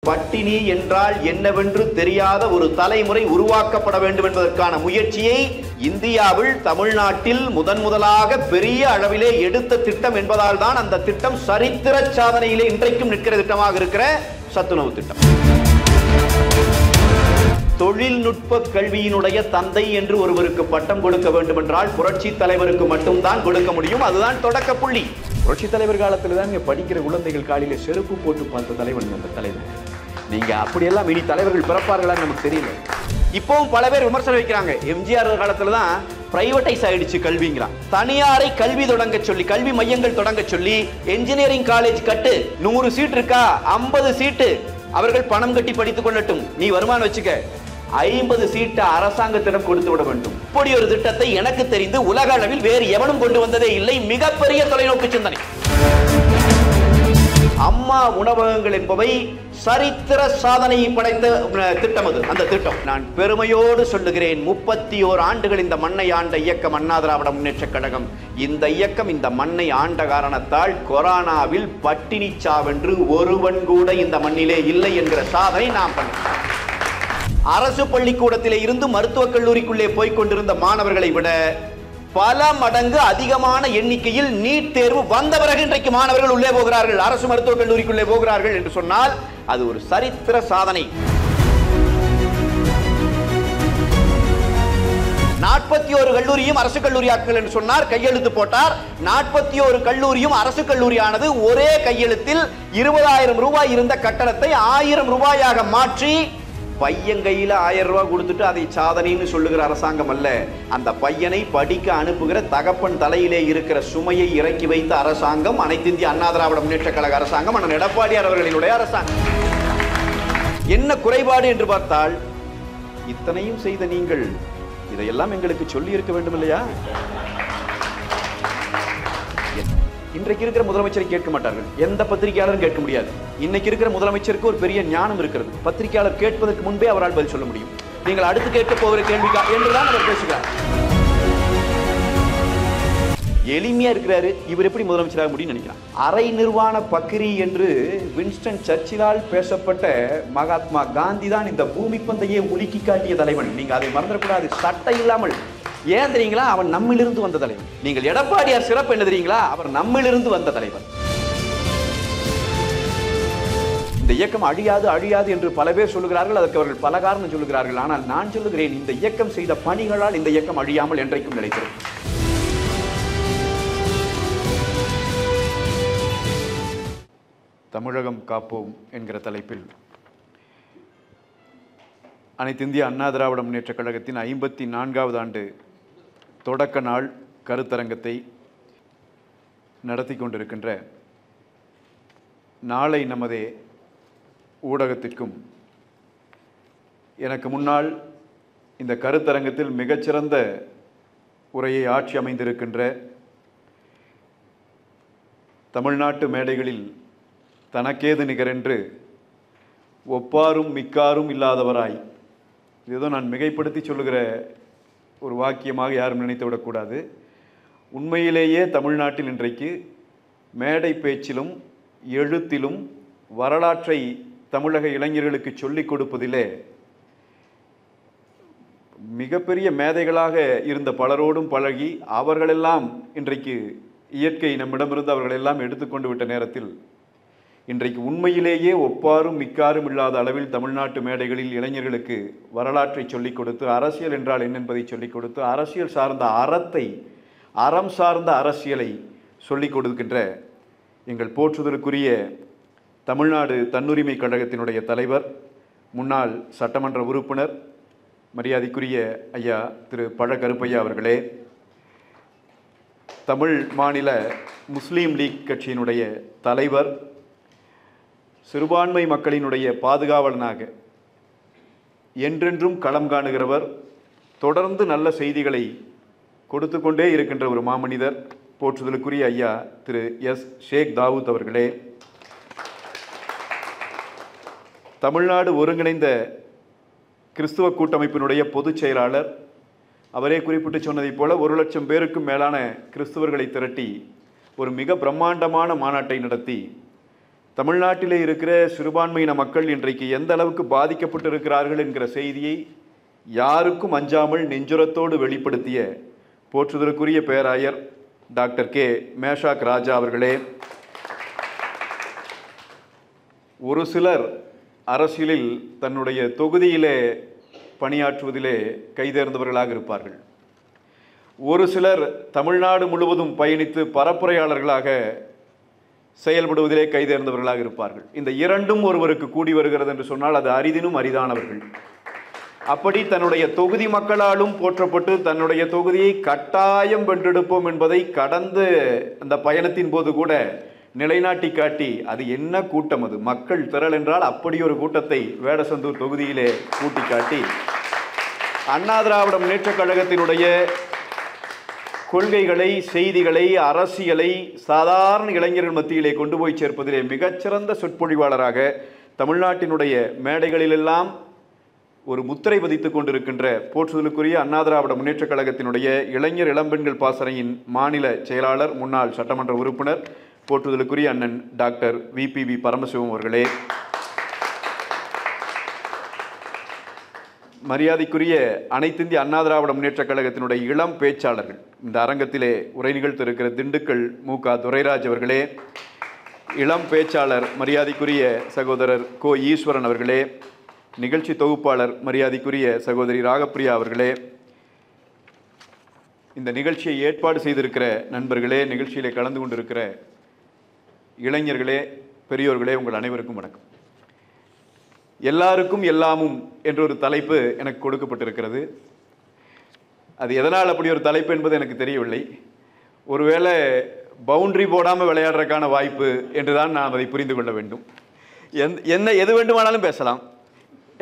பட்டினி என்றால் என்னவென்று தெரியாத ஒரு தலைமுறை உருவாக்கப்பட வேண்டும் என்பதற்கான முயற்சியை இந்தியாவில் தமிழ்நாட்டில் முதலாக பெரிய அளவிலே எடுத்த திட்டம் என்பதால் தான் அந்த திட்டம் சரித்திர சாதனையிலே இன்றைக்கும் நிற்கிற திட்டமாக இருக்கிற சத்துணவு திட்டம். தொழில்நுட்ப கல்வியினுடைய தந்தை என்று ஒருவருக்கு பட்டம் கொடுக்க வேண்டும் என்றால் புரட்சி தலைவருக்கு மட்டும்தான் கொடுக்க முடியும். அதுதான் தொடக்க புள்ளி. புரட்சி தலைவர் காலத்தில் தான் இங்க படிக்கிற குழந்தைகள் காலில செருப்பு போட்டு பார்த்த தலைவன் அந்த தலைவர். நீங்க அப்படியெல்லாம் இனி தலைவர்கள் பிறப்பார்களான்னு நமக்கு தெரியல. இப்பவும் பல பேர் விமர்சனம் வைக்கிறாங்க. எம்ஜிஆர் காலத்துல தான் பிரைவேட்டைஸ் ஆயிடுச்சு கல்விங்கிறான். தனியாரை கல்வி தொடங்க சொல்லி, கல்வி மையங்கள் தொடங்க சொல்லி, என்ஜினியரிங் காலேஜ் கட்டு, 100 சீட் இருக்கா, 50 சீட்டு அவர்கள் பணம் கட்டி படித்துக் கொள்ளட்டும், நீ வருமானம் வச்சுக்க, 50 சீட்டு அரசாங்கத்திடம் கொடுத்து விட வேண்டும். இப்படி ஒரு திட்டத்தை எனக்கு தெரிந்து உலக அளவில் வேறு எவனும் கொண்டு வந்ததே இல்லை. மிகப்பெரிய தொலைநோக்கு சிந்தனை. அம்மா உணவகங்கள் என்பவை சரித்திர சாதனை படைத்த திட்டம். அது அந்த திட்டம் நான் பெருமையோடு சொல்லுகிறேன். 31 ஆண்டுகள் இந்த மண்ணை ஆண்ட இயக்கம் அண்ணா திராவிட முன்னேற்றக் கழகம். இந்த இயக்கம் இந்த மண்ணை ஆண்ட காரணத்தால் கொரோனாவில் பட்டினி சாவென்று ஒருவன் கூட இந்த மண்ணிலே இல்லை என்கிற சாதனை நாம் பண்ணோம். அரசு பள்ளிக்கூடத்திலே இருந்து மருத்துவக் கல்லூரிக்குள்ளே போய்க் கொண்டிருந்த மாணவர்களை விட பல மடங்கு அதிகமான எண்ணிக்கையில் நீட் தேர்வு வந்த பிறகு இன்றைக்கு மாணவர்கள் உள்ளே போகிறார்கள், அரசு மருத்துவக் கல்லூரிக்குள்ளே போகிறார்கள் என்று சொன்னால் அது ஒரு சரித்திர சாதனை. 41 கல்லூரியும் அரசு கல்லூரியாக்குங்கள் என்று சொன்னார், கையெழுத்து போட்டார். 41 கல்லூரியும் அரசு கல்லூரியானது ஒரே கையெழுத்தில் 20,000 ரூபாய் இருந்த கட்டணத்தை 1000 ரூபாயாக மாற்றி பையன் கையில 1000 ரூபாய் கொடுத்துட்டு அதை சாதனைன்னு சொல்லுகிற அரசாங்கம் அல்ல. அந்த பையனை படிக்க அனுப்புகிற தகப்பன் தலையிலே இருக்கிற சுமையை இறக்கி வைத்த அரசாங்கம் அனைத்து இந்திய அண்ணா திராவிட முன்னேற்ற கழக அரசாங்கம், அண்ணன் எடப்பாடியார் அவர்களினுடைய அரசாங்கம். என்ன குறைபாடு என்று பார்த்தால், இத்தனையும் செய்த நீங்கள் இதையெல்லாம் எங்களுக்கு சொல்லி இருக்க வேண்டும் இல்லையா? இன்றைக்கு இருக்கிற முதலமைச்சரை கேட்க மாட்டார்கள், எந்த பத்திரிகையாளரும் கேட்க முடியாது. இன்னைக்கு இருக்கிற முதலமைச்சருக்கு ஒரு பெரிய ஞானம் இருக்கிறது. பத்திரிகையாளர் கேட்பதற்கு முன்பே அவரால் பதில் சொல்ல முடியும். நீங்கள் அடுத்து கேட்க போகிற கேள்விக்கா என்றுதான் அவர் பேசுகிறார். எளிமையா இருக்கிறாரு. இவர் எப்படி முதலமைச்சராக முடியும் நினைக்கிறார். அரை நிர்வாண பக்கிரி என்று வின்ஸ்டன் சர்ச்சிலால் பேசப்பட்ட மகாத்மா காந்தி தான் இந்த பூமி பந்தையே உலுக்கி காட்டிய தலைவன். நீங்க அதை மறந்துடக்கூடாது. சட்டை இல்லாமல். ஏன் தெரியுங்களா? அவன் நம்மிலிருந்து வந்த தலைவன். நீங்கள் எடப்பாடியார் சிறப்பு என்ன தெரியுங்களா? அவர் நம்மிலிருந்து வந்த தலைவர். இந்த இயக்கம் அழியாது என்று பல பேர் சொல்லுகிறார்கள். அதற்கு அவர்கள் பல காரணம் சொல்லுகிறார்கள். ஆனால் நான் சொல்லுகிறேன், இந்த இயக்கம் செய்த பணிகளால் இந்த இயக்கம் அழியாமல் என்றைக்கும் நிலைத்திருக்கும். தமிழகம் காப்போம் என்கிற தலைப்பில் அனைத்து இந்திய அண்ணா திராவிட முன்னேற்றக் கழகத்தின் 54வது ஆண்டு தொடக்க நாள் கருத்தரங்கத்தை நடத்தி கொண்டிருக்கின்ற நாளை நமதே ஊடகத்திற்கும் எனக்கு முன்னால் இந்த கருத்தரங்கத்தில் மிகச்சிறந்த உரையை ஆட்சி அமைந்திருக்கின்ற தமிழ்நாட்டு மேடைகளில் தனக்கேது நிகரென்று ஒப்பாரும் மிக்காரும் இல்லாதவராய், ஏதோ நான் மிகைப்படுத்தி சொல்லுகிற ஒரு வாக்கியமாக யாரும் நினைத்து விடக்கூடாது. உண்மையிலேயே தமிழ்நாட்டில் இன்றைக்கு மேடை பேச்சிலும் எழுத்திலும் வரலாற்றை தமிழக இளைஞர்களுக்கு சொல்லிக் கொடுப்பதிலே மிகப்பெரிய மேதைகளாக இருந்த பலரோடும் பழகி அவர்களெல்லாம் இன்றைக்கு இயற்கை நம்மிடமிருந்து அவர்களெல்லாம் எடுத்துக்கொண்டு விட்ட நேரத்தில் இன்றைக்கு உண்மையிலேயே ஒப்பாரும் மிக்காரும் இல்லாத அளவில் தமிழ்நாட்டு மேடைகளில் இளைஞர்களுக்கு வரலாற்றை சொல்லிக் கொடுத்து, அரசியல் என்றால் என்ன என்பதை சொல்லிக் கொடுத்து, அரசியல் சார்ந்த அறம் சார்ந்த அரசியலை சொல்லிக் கொடுக்கின்ற எங்கள் போற்றுதலுக்குரிய தமிழ்நாடு தன்னுரிமை கழகத்தினுடைய தலைவர், முன்னாள் சட்டமன்ற உறுப்பினர், மரியாதைக்குரிய ஐயா திரு பழ கருப்பையா அவர்களே, தமிழ் மாநில முஸ்லீம் லீக் கட்சியினுடைய தலைவர், சிறுபான்மை மக்களினுடைய பாதுகாவலனாக என்றென்றும் களம் காணுகிறவர், தொடர்ந்து நல்ல செய்திகளை கொடுத்து கொண்டே இருக்கின்ற ஒரு மாமனிதர், போற்றுதலுக்குரிய ஐயா திரு எஸ் ஷேக் தாவூத் அவர்களே, தமிழ்நாடு ஒருங்கிணைந்த கிறிஸ்துவ கூட்டமைப்பினுடைய பொதுச் செயலாளர், அவரே குறிப்பிட்டு சொன்னதைப் போல 1,00,000 பேருக்கும் மேலான கிறிஸ்துவர்களை திரட்டி ஒரு மிக பிரம்மாண்டமான மாநாட்டை நடத்தி தமிழ்நாட்டிலே இருக்கிற சிறுபான்மையின மக்கள் இன்றைக்கு எந்த அளவுக்கு பாதிக்கப்பட்டிருக்கிறார்கள் என்கிற செய்தியை யாருக்கும் அஞ்சாமல் நெஞ்சுரத்தோடு வெளிப்படுத்திய போற்றுதலுக்குரிய பேராயர் டாக்டர் கே மேஷாக் ராஜா அவர்களே, ஒரு சிலர் அரசியலில் தன்னுடைய தொகுதியிலே பணியாற்றுவதிலே கைதேர்ந்தவர்களாக இருப்பார்கள். ஒரு சிலர் தமிழ்நாடு முழுவதும் பயணித்து பரப்புரையாளர்களாக செயல்படுவதிலே கைதேர்ந்தவர்களாக இருப்பார்கள். இந்த இரண்டும் ஒருவருக்கு கூடி வருகிறது என்று சொன்னால் அது அரிதினும் அரிதானவர்கள். அப்படி தன்னுடைய தொகுதி மக்களாலும் போற்றப்பட்டு தன்னுடைய தொகுதியை கட்டாயம் வென்றெடுப்போம் என்பதை கடந்த அந்த பயணத்தின் போது கூட நிலைநாட்டி காட்டி, அது என்ன கூட்டம், அது மக்கள் திரள் என்றால் அப்படி ஒரு கூட்டத்தை வேடசந்தூர் தொகுதியிலே கூட்டி காட்டி அண்ணா திராவிட முன்னேற்றக் கழகத்தினுடைய கொள்கைகளை, செய்திகளை, அரசியலை சாதாரண இளைஞர்கள் மத்தியிலே கொண்டு போய் சேர்ப்பதிலே மிகச்சிறந்த சொற்பொழிவாளராக தமிழ்நாட்டினுடைய மேடைகளிலெல்லாம் ஒரு முத்திரை பதித்துக் கொண்டிருக்கின்ற போற்றுதலுக்குரிய அண்ணா திராவிட முன்னேற்றக் கழகத்தினுடைய இளைஞர் இளம்பெண்கள் பாசறையின் மாநில செயலாளர், முன்னாள் சட்டமன்ற உறுப்பினர், போற்றுதலுக்குரிய அண்ணன் டாக்டர் VPV பரமசிவம் அவர்களே, மரியாதைக்குரிய அனைத்திந்திய அண்ணா திராவிட முன்னேற்றக் கழகத்தினுடைய இளம் பேச்சாளர்கள், இந்த அரங்கத்திலே உரை நிகழ்த்திருக்கிற திண்டுக்கல் MK துரைராஜ் அவர்களே, இளம் பேச்சாளர் மரியாதைக்குரிய சகோதரர் கோ ஈஸ்வரன் அவர்களே, நிகழ்ச்சி தொகுப்பாளர் மரியாதைக்குரிய சகோதரி ராகப்பிரியா அவர்களே, இந்த நிகழ்ச்சியை ஏற்பாடு செய்திருக்கிற நண்பர்களே, நிகழ்ச்சியிலே கலந்து கொண்டிருக்கிற இளைஞர்களே, பெரியோர்களே, உங்கள் அனைவருக்கும் வணக்கம். எல்லாருக்கும் எல்லாமும் என்ற ஒரு தலைப்பு எனக்கு கொடுக்கப்பட்டிருக்கிறது. அது எதனால் அப்படி ஒரு தலைப்பு என்பது எனக்கு தெரியவில்லை. ஒருவேளை பவுண்டரி போடாமல் விளையாடுறதுக்கான வாய்ப்பு என்றுதான் நாம் அதை புரிந்து கொள்ள வேண்டும். எது வேண்டுமானாலும் பேசலாம்.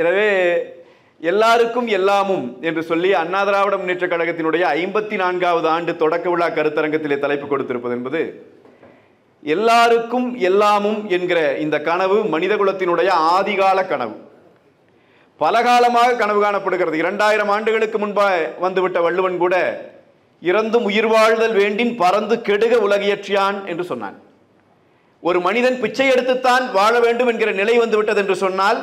எனவே எல்லாருக்கும் எல்லாமும் என்று சொல்லி அண்ணா திராவிட முன்னேற்றக் கழகத்தினுடைய 54வது ஆண்டு தொடக்க விழா கருத்தரங்கத்திலே தலைப்பு கொடுத்திருப்பது என்பது எல்லாருக்கும் எல்லாமும் என்கிற இந்த கனவு மனிதகுலத்தினுடைய ஆதிகால கனவு. பலகாலமாக கனவு காணப்படுகிறது. 2000 ஆண்டுகளுக்கு முன்பாக வந்துவிட்ட வள்ளுவன் கூட இறந்தும் உயிர் வாழ்தல் வேண்டின் பறந்து கெடுக உலகியற்றியான் என்று சொன்னான். ஒரு மனிதன் பிச்சை எடுத்துத்தான் வாழ வேண்டும் என்கிற நிலை வந்துவிட்டது என்று சொன்னால்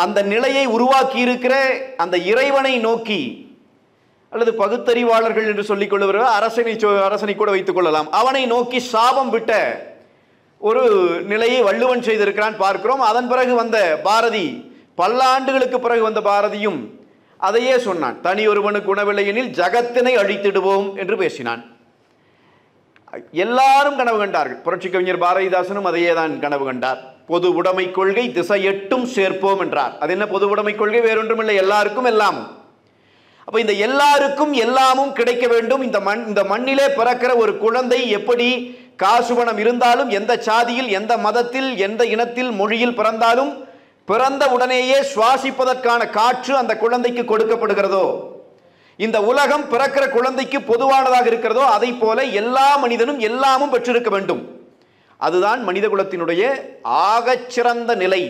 அந்த நிலையை உருவாக்கி இருக்கிற அந்த இறைவனை நோக்கி, அல்லது பகுத்தறிவாளர்கள் என்று சொல்லிக் கொள்ளுகிறவர் அரசனை கூட வைத்துக் கொள்ளலாம், அவனை நோக்கி சாபம் விட்ட ஒரு நிலையை வள்ளுவன் செய்திருக்கிறான் பார்க்கிறோம். அதன் பிறகு வந்த பாரதி, பல ஆண்டுகளுக்கு பிறகு வந்த பாரதியும் அதையே சொன்னான். தனி ஒருவனுக்கு உணவில்லை எனில் ஜகத்தினை அழித்திடுவோம் என்று பேசினான். எல்லாரும் கனவு கண்டார்கள். புரட்சி கவிஞர் பாரதிதாசனும் அதையே தான் கனவு கண்டார். பொது உடைமை கொள்கை திசையெட்டும் சேர்ப்போம் என்றார். அது என்ன பொது உடைமை கொள்கை? வேறொன்றுமில்லை, எல்லாருக்கும் எல்லாமும். அப்ப இந்த எல்லாருக்கும் எல்லாமும் கிடைக்க வேண்டும். இந்த மண்ணிலே பிறக்கிற ஒரு குழந்தை எப்படி காசு பணம் இருந்தாலும், எந்த சாதியில், எந்த மதத்தில், எந்த இனத்தில், மொழியில் பிறந்தாலும் பிறந்த உடனேயே சுவாசிப்பதற்கான காற்று அந்த குழந்தைக்கு கொடுக்கப்படுகிறதோ, இந்த உலகம் பிறக்கிற குழந்தைக்கு பொதுவானதாக இருக்கிறதோ, அதை போல எல்லா மனிதனும் எல்லாமும் பெற்றிருக்க வேண்டும். அதுதான் மனித குலத்தினுடைய ஆகச்சிறந்த நிலை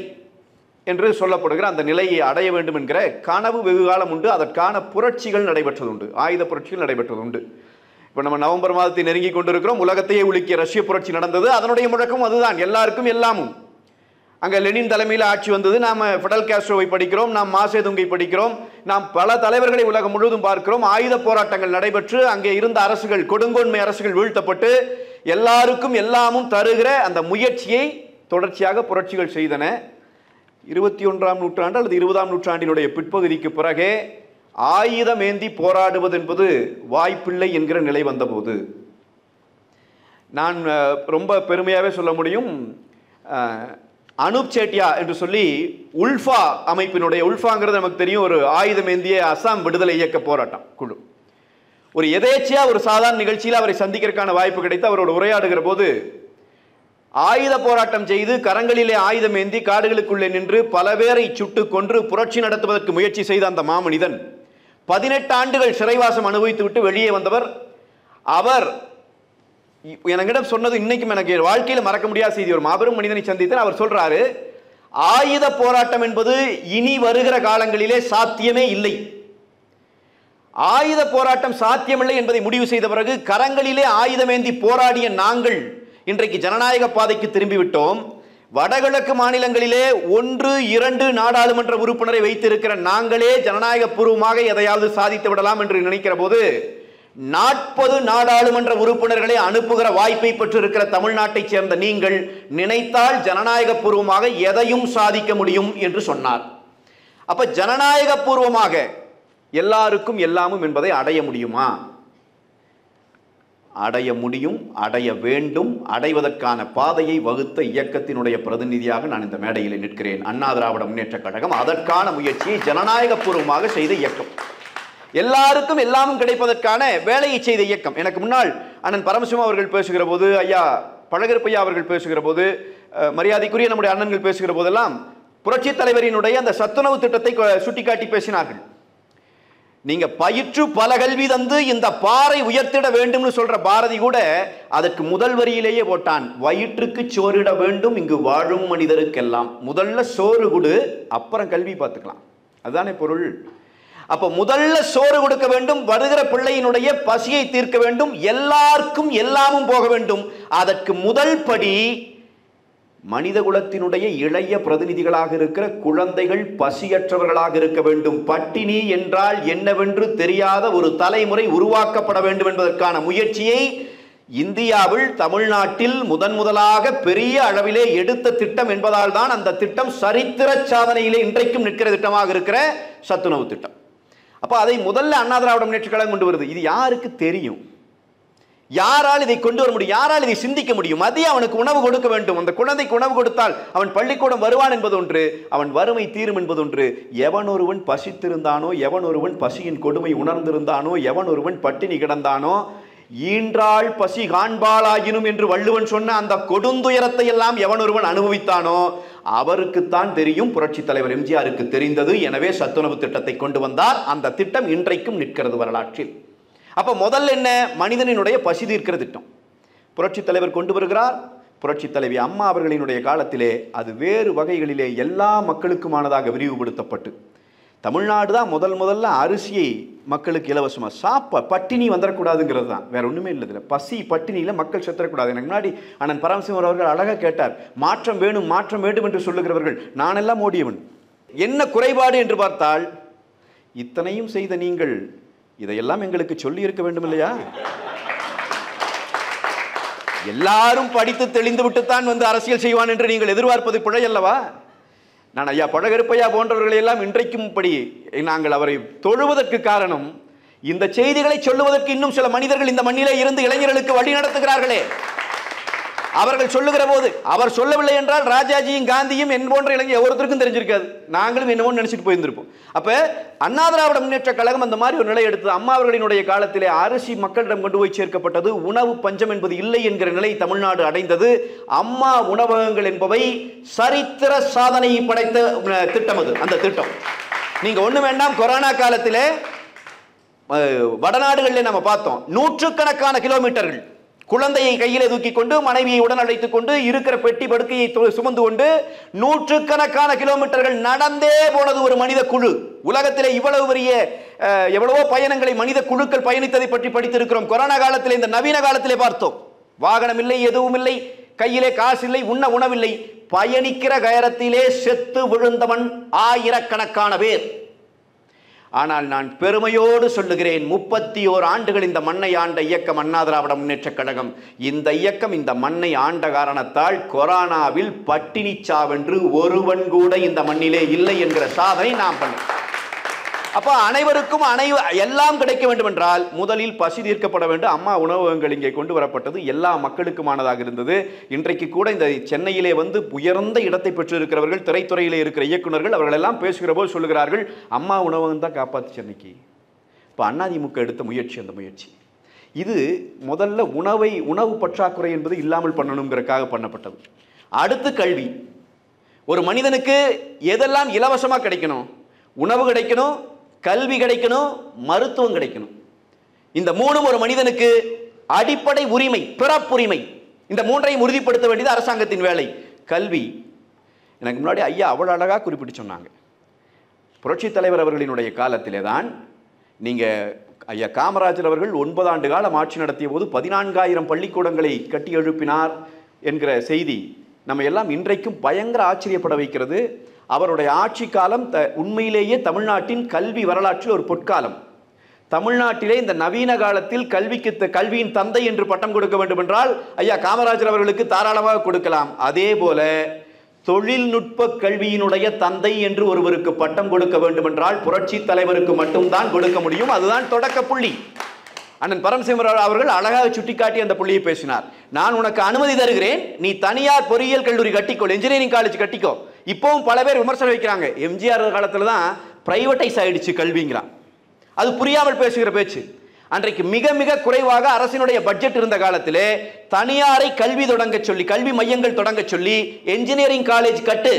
என்று சொல்லப்படுகிற அந்த நிலையை அடைய வேண்டும் என்கிற கனவு வெகு காலம் உண்டு. அதற்கான புரட்சிகள் நடைபெற்றதுண்டு, ஆயுத புரட்சிகள் நடைபெற்றதுண்டு. இப்போ நம்ம நவம்பர் மாதத்தை நெருங்கி கொண்டிருக்கிறோம். உலகத்தையே உலுக்கிய ரஷ்ய புரட்சி நடந்தது. அதனுடைய முழக்கம் அதுதான், எல்லாருக்கும் எல்லாமும். அங்கே லெனின் தலைமையில் ஆட்சி வந்தது. நாம் ஃபிடல் காஸ்ட்ரோவை படிக்கிறோம், நாம் மாசேதுங்கை படிக்கிறோம், நாம் பல தலைவர்களை உலகம் முழுவதும் பார்க்கிறோம். ஆயுத போராட்டங்கள் நடைபெற்று அங்கே இருந்த அரசுகள், கொடுங்கோன்மை அரசுகள் வீழ்த்தப்பட்டு எல்லாருக்கும் எல்லாமும் தருகிற அந்த முயற்சியை தொடர்ச்சியாக புரட்சிகள் செய்தன. 21ஆம் நூற்றாண்டு அல்லது 20ஆம் நூற்றாண்டினுடைய பிற்பகுதிக்கு பிறகே ஆயுதமேந்தி போராடுவது என்பது வாய்ப்பில்லை என்கிற நிலை வந்தபோது, நான் ரொம்ப பெருமையாகவே சொல்ல முடியும், அனூப் சேட்டியா என்று சொல்லி உல்ஃபா அமைப்பினுடைய, உல்ஃபாங்கிறது நமக்கு தெரியும், ஒரு ஆயுதமேந்திய அசாம் விடுதலை இயக்க போராட்டம் குழு, ஒரு எதேச்சியா ஒரு சாதாரண நிகழ்ச்சியில் அவரை சந்திக்கிறதுக்கான வாய்ப்பு கிடைத்து அவரோடு உரையாடுகிற போது, ஆயுத போராட்டம் செய்து கரங்களிலே ஆயுதமேந்தி காடுகளுக்குள்ளே நின்று பல பேரை சுட்டு கொன்று புரட்சி நடத்துவதற்கு முயற்சி செய்த அந்த மாமனிதன் 18 ஆண்டுகள் சிறைவாசம் அனுபவித்து விட்டு வெளியே வந்தவர். அவர் எனக்கிடம் சொன்னது இன்னைக்கும் எனக்கு வாழ்க்கையில் மறக்க முடியாத செய்தி. ஒரு மாபெரும் மனிதனை சந்தித்தேன். அவர் சொல்றாரு, ஆயுத போராட்டம் என்பது இனி வருகிற காலங்களிலே சாத்தியமே இல்லை. ஆயுத போராட்டம் சாத்தியமில்லை என்பதை முடிவு செய்த பிறகு கரங்களிலே ஆயுதமேந்தி போராடிய நாங்கள் இன்றைக்கு ஜனநாயக பாதைக்கு திரும்பிவிட்டோம். வடகிழக்கு மாநிலங்களிலே 1-2 நாடாளுமன்ற உறுப்பினரை வைத்திருக்கிற நாங்களே ஜனநாயக பூர்வமாக எதையாவது சாதித்து விடலாம் என்று நினைக்கிற போது 40 நாடாளுமன்ற உறுப்பினர்களை அனுப்புகிற வாய்ப்பை பெற்றிருக்கிற தமிழ்நாட்டைச் சேர்ந்த நீங்கள் நினைத்தால் ஜனநாயக பூர்வமாக எதையும் சாதிக்க முடியும் என்று சொன்னார். அப்ப ஜனநாயக பூர்வமாக எல்லாருக்கும் எல்லாமும் என்பதை அடைய முடியுமா? அடைய முடியும், அடைய வேண்டும். அடைவதற்கான பாதையை வகுத்த இயக்கத்தினுடைய பிரதிநிதியாக நான் இந்த மேடையில் நிற்கிறேன். அண்ணா திராவிட முன்னேற்ற கழகம் அதற்கான முயற்சியை ஜனநாயக பூர்வமாக செய்த இயக்கம், எல்லாருக்கும் எல்லாமும் கிடைப்பதற்கான வேலையை செய்த இயக்கம். எனக்கு முன்னால் அண்ணன் பரமசிவம் அவர்கள் பேசுகிற போது, ஐயா பழகருப்பையா அவர்கள் பேசுகிற போது, மரியாதைக்குரிய நம்முடைய அண்ணன்கள் பேசுகிற போதெல்லாம் புரட்சி தலைவரினுடைய அந்த சத்துணவு திட்டத்தை சுட்டிக்காட்டி பேசினார்கள். நீங்க பயிற்று பல கல்வி தந்து இந்த பாறை உயர்த்திட வேண்டும் சொல்ற பாரதி கூட அதற்கு முதல் வரியிலேயே போட்டான், வயிற்றுக்கு சோறிட வேண்டும் இங்கு வாழும் மனிதருக்கெல்லாம். முதல்ல சோறு கொடு, அப்புறம் கல்வி பார்த்துக்கலாம். அதுதானே பொருள். அப்ப முதல்ல சோறு கொடுக்க வேண்டும், வருகிற பிள்ளையினுடைய பசியை தீர்க்க வேண்டும், எல்லாருக்கும் எல்லாமும் போக வேண்டும். அதற்கு முதல் படி மனித குலத்தினுடைய இளைய பிரதிநிதிகளாக இருக்கிற குழந்தைகள் பசியற்றவர்களாக இருக்க வேண்டும். பட்டினி என்றால் என்னவென்று தெரியாத ஒரு தலைமுறை உருவாக்கப்பட வேண்டும் என்பதற்கான முயற்சியை இந்தியாவில் தமிழ்நாட்டில் முதலாக பெரிய அளவிலே எடுத்த திட்டம் என்பதால் தான் அந்த திட்டம் சரித்திர சாதனையிலே இன்றைக்கும் நிற்கிற திட்டமாக இருக்கிற சத்துணவு திட்டம். அப்ப அதை முதல்ல அண்ணா திராவிட முன்னேற்ற கழகம் கொண்டு வருது. இது யாருக்கு தெரியும்? யாரால் இதை கொண்டு வர முடியும்? யாரால் இதை சிந்திக்க முடியும்? மதியம் அவனுக்கு உணவு கொடுக்க வேண்டும். அந்த குழந்தைக்கு உணவு கொடுத்தால் அவன் பள்ளிக்கூடம் வருவான் என்பது ஒன்று, அவன் வறுமை தீரும் என்பது ஒன்று. எவன் ஒருவன் பசித்திருந்தானோ, எவன் ஒருவன் பசியின் கொடுமை உணர்ந்திருந்தானோ, எவன் ஒருவன் பட்டினி கிடந்தானோ, ஈன்றாள் பசி காண்பாளாயினும் என்று வள்ளுவன் சொன்ன அந்த கொடுந்துயரத்தை எல்லாம் எவன் ஒருவன் அனுபவித்தானோ அவருக்குத்தான் தெரியும். புரட்சி தலைவர் எம்ஜிஆருக்கு தெரிந்தது. எனவே சத்துணவு திட்டத்தை கொண்டு வந்தார். அந்த திட்டம் இன்றைக்கும் நிற்கிறது வரலாற்றில். அப்ப முதல்ல என்ன? மனிதனினுடைய பசி தீர்க்கிற திட்டம் புரட்சி தலைவர் கொண்டு வருகிறார். புரட்சி தலைவி அம்மா அவர்களினுடைய காலத்திலே அது வேறு வகைகளிலே எல்லா மக்களுக்குமானதாக விரிவுபடுத்தப்பட்டு தமிழ்நாடு தான் முதல்ல அரிசியை மக்களுக்கு இலவசமாக பட்டினி வந்துடக்கூடாதுங்கிறது தான், வேற ஒன்றுமே இல்லை. இதில் பசி பட்டினியில் மக்கள் செத்துறக்கூடாது. எனக்கு முன்னாடி அண்ணன் பரமசிவம் அவர்கள் அழகாக கேட்டார், மாற்றம் வேணும் மாற்றம் வேண்டும் என்று சொல்லுகிறவர்கள் நானெல்லாம் ஓடியவன். என்ன குறைபாடு என்று பார்த்தால், இத்தனையும் செய்த நீங்கள் இதையெல்லாம் எங்களுக்கு சொல்லி இருக்க வேண்டும் இல்லையா? எல்லாரும் படித்து தெளிந்து விட்டுத்தான் வந்து அரசியல் செய்வான் என்று நீங்கள் எதிர்பார்ப்பது பிழை அல்லவா? நான் ஐயா பழகருப்பையா போன்றவர்களை எல்லாம் இன்றைக்கும் படி நாங்கள் அவரை தொழுவதற்கு காரணம், இந்த செய்திகளை சொல்லுவதற்கு இன்னும் சில மனிதர்கள் இந்த மண்ணிலே இருந்து இளைஞர்களுக்கு வழி நடத்துகிறார்களே. அவர்கள் சொல்லுகிற போது அவர் சொல்லவில்லை என்றால் ராஜாஜியும் காந்தியும் என் போன்ற இளைஞர் ஒருத்தருக்கும் தெரிஞ்சிருக்காது, நாங்களும் என்னமோ நினைச்சிட்டு போயிருந்திருப்போம். அப்ப அண்ணா திராவிட முன்னேற்ற கழகம் அந்த மாதிரி ஒரு நிலை எடுத்தது. அம்மா அவர்களினுடைய காலத்திலே அரிசி மக்களிடம் கொண்டு போய் சேர்க்கப்பட்டது. உணவு பஞ்சம் என்பது இல்லை என்கிற நிலை தமிழ்நாடு அடைந்தது. அம்மா உணவகங்கள் என்பவை சரித்திர சாதனையை படைத்த திட்டம் அது. அந்த திட்டம் நீங்க ஒண்ணு வேண்டாம், கொரோனா காலத்திலே வடநாடுகளில் நம்ம பார்த்தோம், நூற்றுக்கணக்கான கிலோமீட்டர்கள் குழந்தையை கையிலே தூக்கி கொண்டு மனைவியை உடன் அழைத்துக் கொண்டு இருக்கிற பெட்டி படுக்கையை சுமந்து கொண்டு நூற்றுக்கணக்கான கிலோமீட்டர்கள் நடந்தே போனது ஒரு மனித குழு. உலகத்திலே இவ்வளவு பெரிய எவ்வளவோ பயணங்களை மனித குழுக்கள் பயணித்ததை பற்றி படித்திருக்கிறோம். கொரோனா காலத்திலே இந்த நவீன காலத்திலே பார்த்தோம், வாகனம் இல்லை, எதுவும் இல்லை, கையிலே காசு இல்லை, உண்ண உணவில்லை, பயணிக்கிற கயரத்திலே செத்து விழுந்தவன் ஆயிரக்கணக்கான பேர். ஆனால் நான் பெருமையோடு சொல்லுகிறேன், 31 ஆண்டுகள் இந்த மண்ணை ஆண்ட இயக்கம் அண்ணா திராவிட முன்னேற்ற கழகம். இந்த இயக்கம் இந்த மண்ணை ஆண்ட காரணத்தால் கொரோனாவில் பட்டினி சாவென்று ஒருவன் கூட இந்த மண்ணிலே இல்லை என்கிற சாதனை நாம் பண்ணோம். அப்ப அனைவருக்கும் எல்லாம் கிடைக்க வேண்டும் என்றால் முதலில் பசி தீர்க்கப்பட வேண்டும். அம்மா உணவகங்கள் இங்கே கொண்டு வரப்பட்டது, எல்லா மக்களுக்குமானதாக இருந்தது. இன்றைக்கு கூட இந்த சென்னையிலே வந்து உயர்ந்த இடத்தை பெற்றிருக்கிறவர்கள், திரைத்துறையிலே இருக்கிற இயக்குநர்கள், அவர்கள் எல்லாம் பேசுகிற போது சொல்லுகிறார்கள், அம்மா உணவகம் தான் காப்பாற்று சென்னைக்கு. இப்போ அதிமுக எடுத்த முயற்சி அந்த முயற்சி. இது முதல்ல உணவு பற்றாக்குறை என்பது இல்லாமல் பண்ணணுங்கிறதுக்காக பண்ணப்பட்டது. அடுத்து கல்வி. ஒரு மனிதனுக்கு எதெல்லாம் இலவசமாக கிடைக்கணும்? உணவு கிடைக்கணும், கல்வி கிடைக்கணும், மருத்துவம் கிடைக்கணும். இந்த மூணும் ஒரு மனிதனுக்கு அடிப்படை உரிமை, பிறப்புரிமை. இந்த மூன்றையும் உறுதிப்படுத்த வேண்டியது அரசாங்கத்தின் வேலை. கல்வி, எனக்கு முன்னாடி ஐயா அவ்வளோ அழகாக குறிப்பிட்டு சொன்னாங்க. புரட்சி தலைவர் அவர்களினுடைய காலத்திலே தான் நீங்கள் ஐயா காமராஜர் அவர்கள் 9 ஆண்டு காலம் ஆட்சி நடத்திய போது 14,000 பள்ளிக்கூடங்களை கட்டி எழுப்பினார் என்கிற செய்தி நம்ம எல்லாம் இன்றைக்கும் பயங்கர ஆச்சரியப்பட வைக்கிறது. அவருடைய ஆட்சி காலம் உண்மையிலேயே தமிழ்நாட்டின் கல்வி வரலாற்றில் ஒரு பொற்காலம். தமிழ்நாட்டிலே இந்த நவீன காலத்தில் கல்வியின் தந்தை என்று பட்டம் கொடுக்க வேண்டும் என்றால் ஐயா காமராஜர் அவர்களுக்கு தாராளமாக கொடுக்கலாம். அதே போல தொழில்நுட்ப கல்வியினுடைய தந்தை என்று ஒருவருக்கு பட்டம் கொடுக்க வேண்டும் என்றால் புரட்சி தலைவருக்கு மட்டும்தான் கொடுக்க முடியும். அதுதான் தொடக்க புள்ளி. அண்ணன் பரமசிவம் அவர்கள் அழகாக சுட்டிக்காட்டி அந்த புள்ளியை பேசினார். நான் உனக்கு அனுமதி தருகிறேன், நீ தனியார் பொறியியல் கல்லூரி கட்டிக்கோ, இன்ஜினியரிங் காலேஜ் கட்டிக்கோ. இப்பவும் பல பேர் விமர்சனம் வைக்கிறாங்க, எம்ஜிஆர் காலத்துல தான் பிரைவேட்டைஸ் ஆயிடுச்சு கல்விங்கிறான். அது புரியாமல் பேசுகிற பேச்சு. அன்றைக்கு மிக மிக குறைவாக அரசினுடைய பட்ஜெட் இருந்த காலத்திலே தனியாரை கல்வி தொடங்க சொல்லி, கல்வி மையங்கள் தொடங்க சொல்லி, என்ஜினியரிங் காலேஜ் கட்டு,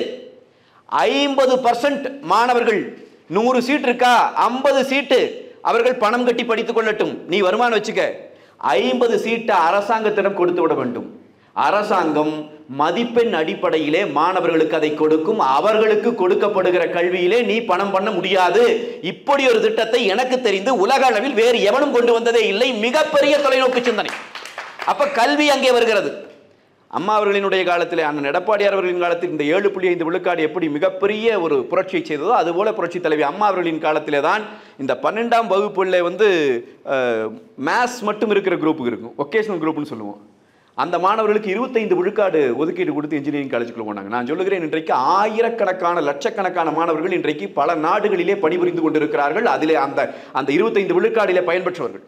50% மாணவர்கள், 100 சீட் இருக்கா 50 சீட்டு அவர்கள் பணம் கட்டி படித்துக் கொள்ளட்டும், நீ வருமானம் வச்சுக்க, 50 சீட்டை அரசாங்கத்திடம் கொடுத்து விட வேண்டும். அரசாங்கம் மதிப்பெண் அடிப்படையிலே மாணவர்களுக்கு அதை கொடுக்கும். அவர்களுக்கு கொடுக்கப்படுகிற கல்வியிலே நீ பணம் பண்ண முடியாது. இப்படி ஒரு திட்டத்தை எனக்கு தெரிந்து உலக அளவில் வேறு எவனும் கொண்டு வந்ததே இல்லை. மிகப்பெரிய தொலைநோக்கு சிந்தனை. அப்ப கல்வி அங்கே வருகிறது. அம்மா அவர்களினுடைய காலத்தில், அண்ணன் எடப்பாடியார் அவர்களின் காலத்தில் இந்த 7.5 விழுக்காடு எப்படி மிகப்பெரிய ஒரு புரட்சியை செய்ததோ அதுபோல புரட்சி தலைவி அம்மா அவர்களின் காலத்திலே தான் இந்த 12ஆம் வகுப்புல மேத்ஸ் மட்டும் இருக்கிற குரூப் இருக்கும், ஒகேஷனல் குரூப்னு சொல்லுவோம். அந்த மாணவர்களுக்கு 25 விழுக்காடு ஒதுக்கீடு கொடுத்து இன்ஜினியரிங் காலேஜுக்குள்ள போனாங்க. நான் சொல்லுகிறேன், இன்றைக்கு ஆயிரக்கணக்கான லட்சக்கணக்கான மாணவர்கள் இன்றைக்கு பல நாடுகளிலே பணிபுரிந்து கொண்டிருக்கிறார்கள். அதிலே அந்த 25 விழுக்காடிலே பயன்பெற்றவர்கள்.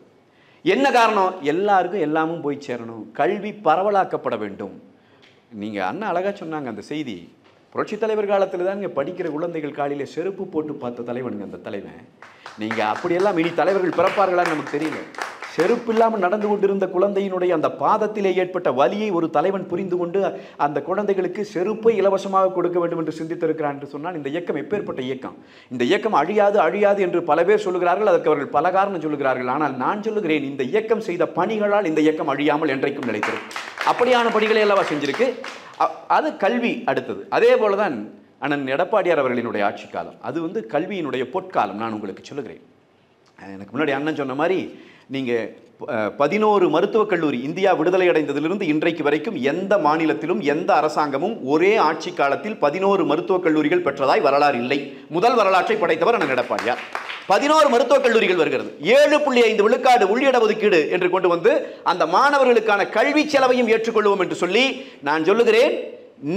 என்ன காரணம்? எல்லாருக்கும் எல்லாமும் போய் சேரணும், கல்வி பரவலாக்கப்பட வேண்டும். நீங்க அண்ணா அழகா சொன்னாங்க அந்த செய்தி. புரட்சி தலைவர் காலத்தில் தான் படிக்கிற குழந்தைகள் காலையில செருப்பு போட்டு பார்த்த தலைவனுங்க அந்த தலைவன். நீங்க அப்படியெல்லாம் இனி தலைவர்கள் பிறப்பார்களான்னு நமக்கு தெரியல. செருப்பு இல்லாமல் நடந்து கொண்டிருந்த குழந்தையினுடைய அந்த பாதத்திலே ஏற்பட்ட வலியை ஒரு தலைவன் புரிந்து கொண்டு அந்த குழந்தைகளுக்கு செருப்பை இலவசமாக கொடுக்க வேண்டும் என்று சிந்தித்திருக்கிறான் என்று சொன்னால் இந்த இயக்கம் எப்பேற்பட்ட இயக்கம்? இந்த இயக்கம் அழியாது அழியாது என்று பல பேர் சொல்லுகிறார்கள். அதற்கு அவர்கள் பல காரணம் சொல்லுகிறார்கள். ஆனால் நான் சொல்லுகிறேன், இந்த இயக்கம் செய்த பணிகளால் இந்த இயக்கம் அழியாமல் என்றைக்கும் நிலைத்திருக்கும். அப்படியான பணிகளை எல்லாம் செஞ்சிருக்கு. அது கல்வி அடுத்தது. அதே போலதான் அண்ணன் எடப்பாடியார் அவர்களினுடைய ஆட்சி காலம், அது கல்வியினுடைய பொற்காலம். நான் உங்களுக்கு சொல்லுகிறேன், எனக்கு முன்னாடி அண்ணன் சொன்ன மாதிரி நீங்கள் 11 மருத்துவக் கல்லூரி இந்தியா விடுதலை அடைந்ததிலிருந்து இன்றைக்கு வரைக்கும் எந்த மாநிலத்திலும் எந்த அரசாங்கமும் ஒரே ஆட்சி காலத்தில் 11 மருத்துவக் கல்லூரிகள் பெற்றதாய் வரலாறு இல்லை. முதல் வரலாற்றை படைத்தவர் அண்ணன் எடப்பாடியார். 11 மருத்துவக் கல்லூரிகள் வருகிறது. 7.5 விழுக்காடு உள்ளிட ஒதுக்கீடு என்று கொண்டு வந்து அந்த மாணவர்களுக்கான கல்வி செலவையும் ஏற்றுக்கொள்வோம் என்று சொல்லி நான் சொல்லுகிறேன்,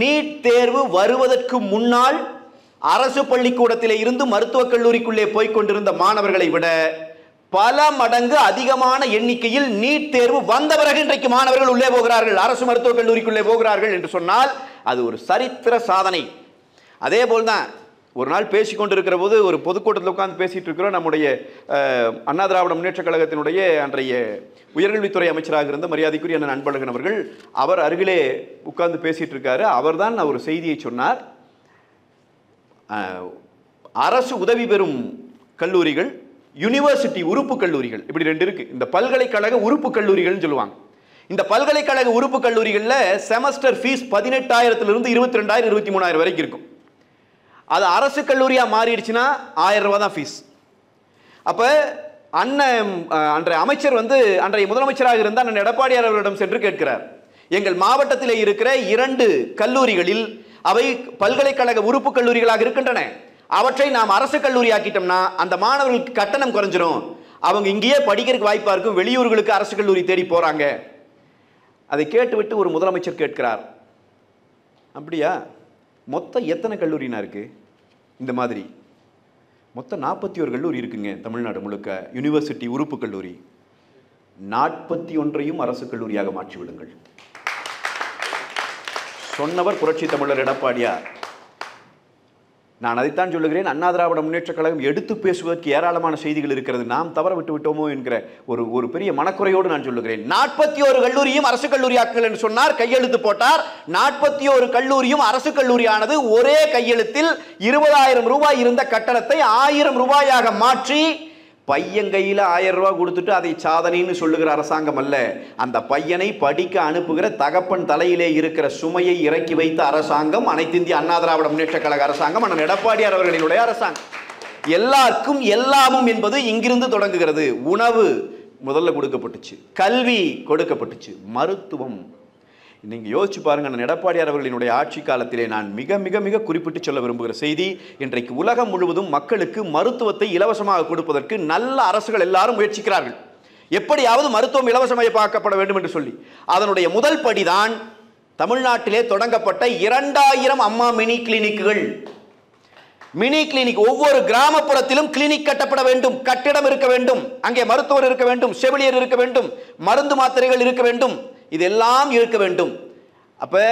நீட் தேர்வு வருவதற்கு முன்னால் அரசு பள்ளிக்கூடத்திலே இருந்து மருத்துவக் கல்லூரிக்குள்ளே போய்கொண்டிருந்த மாணவர்களை விட பல மடங்கு அதிகமான எண்ணிக்கையில் நீட் தேர்வு வந்த பிறகு இன்றைக்கு மாணவர்கள் உள்ளே போகிறார்கள், அரசு மருத்துவக் கல்லூரிக்குள்ளே போகிறார்கள் என்று சொன்னால் அது ஒரு சரித்திர சாதனை. அதே போல்தான் ஒரு நாள் பேசிக்கொண்டிருக்கிற போது ஒரு பொதுக்கூட்டத்தில் உட்கார்ந்து பேசிட்டு இருக்கிறோம். நம்முடைய அண்ணா திராவிட முன்னேற்ற கழகத்தினுடைய அன்றைய உயர்கல்வித்துறை அமைச்சராக இருந்த மரியாதைக்குரிய அண்ணன் அன்பழகன் அவர்கள் அவர் அருகிலே உட்கார்ந்து பேசிட்டு இருக்காரு. அவர்தான் ஒரு செய்தியை சொன்னார். அரசு உதவி பெறும் கல்லூரிகள், யூனிவர்சிட்டி உறுப்பு கல்லூரிகள், இப்படி 2 இருக்கு. இந்த பல்கலைக்கழக உறுப்பு கல்லூரிகள் சொல்லுவாங்க. இந்த பல்கலைக்கழக உறுப்பு கல்லூரிகள்ல செமஸ்டர் ஃபீஸ் 18,000 22,000 23,000 வரைக்கும் இருக்கும். அது அரசு கல்லூரியா மாறிடுச்சுன்னா 1000 ரூபாய் தான் ஃபீஸ். அப்ப அன்றைய அமைச்சர் அன்றைய முதலமைச்சராக இருந்த அண்ணன் எடப்பாடியார் அவர்களிடம் சென்று கேட்கிறார், எங்கள் மாவட்டத்தில் இருக்கிற 2 கல்லூரிகளில் அவை பல்கலைக்கழக உறுப்பு கல்லூரிகளாக இருக்கின்றன, அவற்றை நாம் அரசு கல்லூரி ஆக்கிட்டோம்னா அந்த மாணவர்களுக்கு கட்டணம் குறைஞ்சிரும், அவங்க இங்கேயே படிக்கிறதுக்கு வாய்ப்பா இருக்கும், வெளியூர்களுக்கு அரசு கல்லூரி தேடி போறாங்க. அதை கேட்டுவிட்டு ஒரு முதலமைச்சர் கேட்கிறார், அப்படியா மொத்தம் எத்தனை கல்லூரினா இருக்கு? இந்த மாதிரி மொத்தம் 41 கல்லூரி இருக்குங்க தமிழ்நாடு முழுக்க, யூனிவர்சிட்டி உறுப்பு கல்லூரி. 41ஐயும் அரசு கல்லூரியாக மாற்றி விடுங்கள். சொன்னவர் புரட்சி தமிழர் எடப்பாடியார். நான் அதைத்தான் சொல்லுகிறேன், அண்ணா திராவிட முன்னேற்ற கழகம் எடுத்து பேசுவதற்கு ஏராளமான செய்திகள் இருக்கிறது, நாம் தவற விட்டு விட்டோமோ என்கிற ஒரு பெரிய மனக்குறையோடு நான் சொல்லுகிறேன். 41 கல்லூரியும் அரசு கல்லூரி ஆக்குங்கள் என்று சொன்னார், கையெழுத்து போட்டார். 41 கல்லூரியும் அரசு கல்லூரியானது ஒரே கையெழுத்தில் 20,000 ரூபாய் இருந்த கட்டணத்தை 1000 ரூபாயாக மாற்றி பையன் கையில் 1000 ரூபாய் கொடுத்துட்டு அதை சாதனைன்னு சொல்லுகிற அரசாங்கம் அல்ல, அந்த பையனை படிக்க அனுப்புகிற தகப்பன் தலையிலே இருக்கிற சுமையை இறக்கி வைத்த அரசாங்கம் அனைத்து இந்திய அண்ணா திராவிட முன்னேற்ற கழக அரசாங்கம், அண்ணன் எடப்பாடியார் அவர்களினுடைய அரசாங்கம். எல்லாருக்கும் எல்லாமும் என்பது இங்கிருந்து தொடங்குகிறது. உணவு முதல்ல கொடுக்கப்பட்டுச்சு, கல்வி கொடுக்கப்பட்டுச்சு, மருத்துவம். நீங்க யோசிச்சு பாருங்க, எடப்பாடியார் அவர்களினுடைய ஆட்சி காலத்திலே நான் மிக மிக மிக குறிப்பிட்டு சொல்ல விரும்புகிற செய்தி, இன்றைக்கு உலகம் முழுவதும் மக்களுக்கு மருத்துவத்தை இலவசமாக கொடுப்பதற்கு நல்ல அரசுகள் எல்லாரும் முயற்சிக்கிறார்கள். எப்படியாவது மருத்துவம் இலவசமயமாக்கப்பட வேண்டும் என்று சொல்லி அதனுடைய முதல் படிதான் தமிழ்நாட்டிலே தொடங்கப்பட்ட 2000 அம்மா மினி கிளினிக்குகள். மினி கிளினிக், ஒவ்வொரு கிராமப்புறத்திலும் கிளினிக் கட்டப்பட வேண்டும், கட்டிடம் இருக்க வேண்டும், அங்கே மருத்துவர் இருக்க வேண்டும், செவிலியர் இருக்க வேண்டும், மருந்து மாத்திரைகள் இருக்க வேண்டும், இதெல்லாம் இருக்க வேண்டும். அப்ப